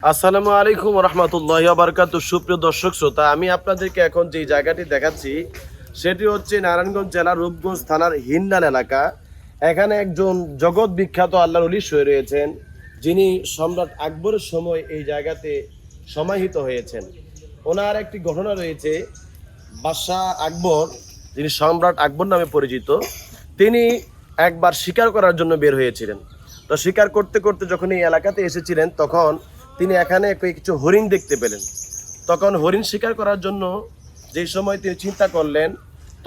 আসসালামু আলাইকুম রহমতুল্লাহি ওয়া বারাকাতুহু। সুপ্রিয় দর্শক শ্রোতা, আমি আপনাদেরকে এখন যে জায়গাটি দেখাচ্ছি সেটি হচ্ছে নারায়ণগঞ্জ জেলার রূপগঞ্জ থানার হিন্দান এলাকা। এখানে একজন জগৎ বিখ্যাত আল্লাহর ওলি শুয়ে রয়েছেন, যিনি সম্রাট আকবরের সময় এই জায়গাতে সমাহিত হয়েছেন। ওনার একটি ঘটনা রয়েছে। বাদশাহ আকবর, যিনি সম্রাট আকবর নামে পরিচিত, তিনি একবার শিকার করার জন্য বের হয়েছিলেন। তো শিকার করতে করতে যখন এই এলাকাতে এসেছিলেন, তখন তিনি এখানে কিছু হরিণ দেখতে পেলেন। তখন হরিণ শিকার করার জন্য যে সময় তিনি চিন্তা করলেন,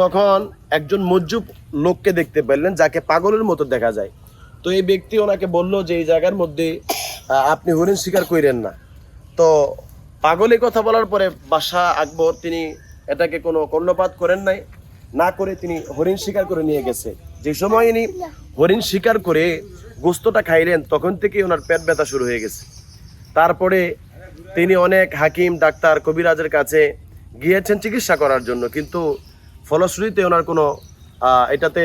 তখন একজন মজ্জুব লোককে দেখতে পেলেন, যাকে পাগলের মতো দেখা যায়। তো এই ব্যক্তি ওনাকে বলল যে এই জায়গার মধ্যে আপনি হরিণ শিকার করেন না। তো পাগলের কথা বলার পরে বাদশাহ আকবর তিনি এটাকে কোনো কর্ণপাত করেন নাই, না করে তিনি হরিণ শিকার করে নিয়ে গেছে। যে সময় ইনি হরিণ শিকার করে গোস্তটা খাইলেন, তখন থেকে ওনার পেট ব্যথা শুরু হয়ে গেছে। তারপরে তিনি অনেক হাকিম, ডাক্তার, কবিরাজের কাছে গিয়েছেন চিকিৎসা করার জন্য, কিন্তু ফলশ্রুতিতে ওনার কোনো এটাতে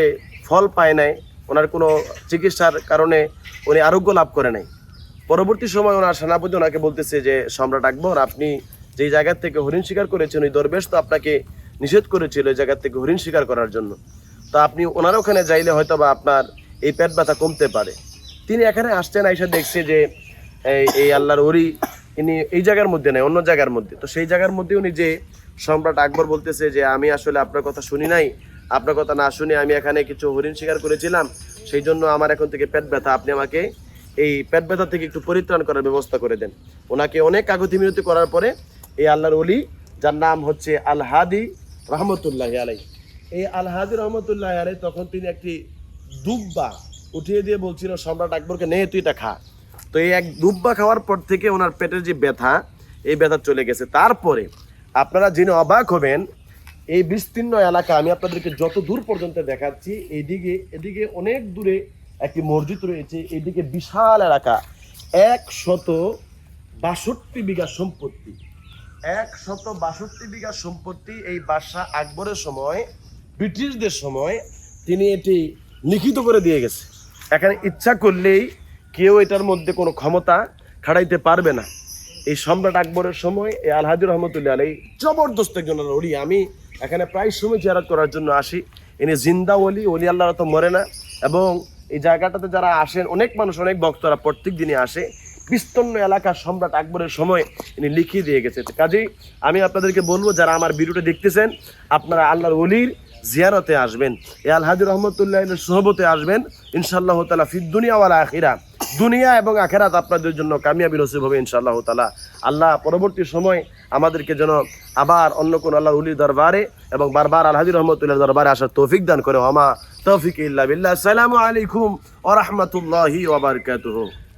ফল পায় নাই। ওনার কোনো চিকিৎসার কারণে উনি আরোগ্য লাভ করে নাই। পরবর্তী সময় ওনার সেনাপতি ওনাকে বলতেছে যে সম্রাট আকবর, আপনি যেই জায়গা থেকে হরিণ শিকার করেছেন, ওই দরবেশ তো আপনাকে নিষেধ করেছিল ওই জায়গা থেকে হরিণ শিকার করার জন্য। তো আপনি ওনার ওখানে যাইলে হয়তো বা আপনার এই পেট ব্যথা কমতে পারে। তিনি এখানে আসছেন, আইসা দেখছে যে এই আল্লাহর ওলি ইনি এই জায়গার মধ্যে নেই, অন্য জায়গার মধ্যে। তো সেই জায়গার মধ্যে উনি যে সম্রাট আকবর বলতেছে যে আমি আসলে আপনার কথা শুনি নাই, আপনার কথা না শুনে আমি এখানে কিছু হরিণ শিকার করেছিলাম, সেই জন্য আমার এখন থেকে পেট ব্যথা, আপনি আমাকে এই পেট ব্যথা থেকে একটু পরিত্রাণ করার ব্যবস্থা করে দেন। ওনাকে অনেক কাগতি মিনতি করার পরে এই আল্লাহর ওলি, যার নাম হচ্ছে আল হাদি রহমতুল্লাহ আলাই, এই আল হাদি রহমতুল্লাহ আলাই, তখন তিনি একটি দুব্বা উঠিয়ে দিয়ে বলছিল সম্রাট আকবরকে, নে তুই এটা খা। তো এই এক দুব্বা খাওয়ার পর থেকে ওনার পেটের যে ব্যথা, এই ব্যথা চলে গেছে। তারপরে আপনারা জেনে অবাক হবেন, এই বিস্তীর্ণ এলাকা আমি আপনাদেরকে যত দূর পর্যন্ত দেখাচ্ছি, এদিকে অনেক দূরে একটি মসজিদ রয়েছে, এদিকে বিশাল এলাকা, 162 বিঘা সম্পত্তি, 162 বিঘা সম্পত্তি। এই বাদশাহ আকবরের সময়, ব্রিটিশদের সময় তিনি এটি লিখিত করে দিয়ে গেছে। এখানে ইচ্ছা করলেই কেউ এটার মধ্যে কোনো ক্ষমতা খাড়াইতে পারবে না। এই সম্রাট আকবরের সময় এই আল হাদি রহমতুল্লাহ আলাই জবরদস্ত একজন ওলি। আমি এখানে প্রায় সময় জিয়ারত করার জন্য আসি। ইনি জিন্দা ওলি, আল্লাহ তো মরে না। এবং এই জায়গাটাতে যারা আসেন, অনেক মানুষ, অনেক ভক্তরা প্রত্যেক দিনই আসে। বিস্তীর্ণ এলাকা সম্রাট আকবরের সময় ইনি লিখিয়ে দিয়ে গেছে। কাজেই আমি আপনাদেরকে বলবো, যারা আমার ভিডিওটা দেখতেছেন, আপনারা আল্লাহর ওলির জিয়ারতে আসবেন, এ আল হাদি রহমতুল্লাহ সোহবতে আসবেন। ইনশাআল্লাহ তাআলা ফিদ দুনিয়া ওয়াল আখিরা, দুনিয়া এবং আখিরাত আপনাদের জন্য কামিয়াবি নসিব হবে ইনশাআল্লাহ তাআলা। আল্লাহ পরবর্তী সময় আমাদেরকে যেন আবার অন্য কোন আল্লাহর ওলির দরবারে এবং বারবার আল হাদি রহমতুল্লাহ দরবারে আসার তৌফিক দান করে। ওমা তৌফিক ইল্লা বিল্লাহ। আসসালামু আলাইকুম ওয়া রাহমাতুল্লাহি ওয়া বারাকাতুহু।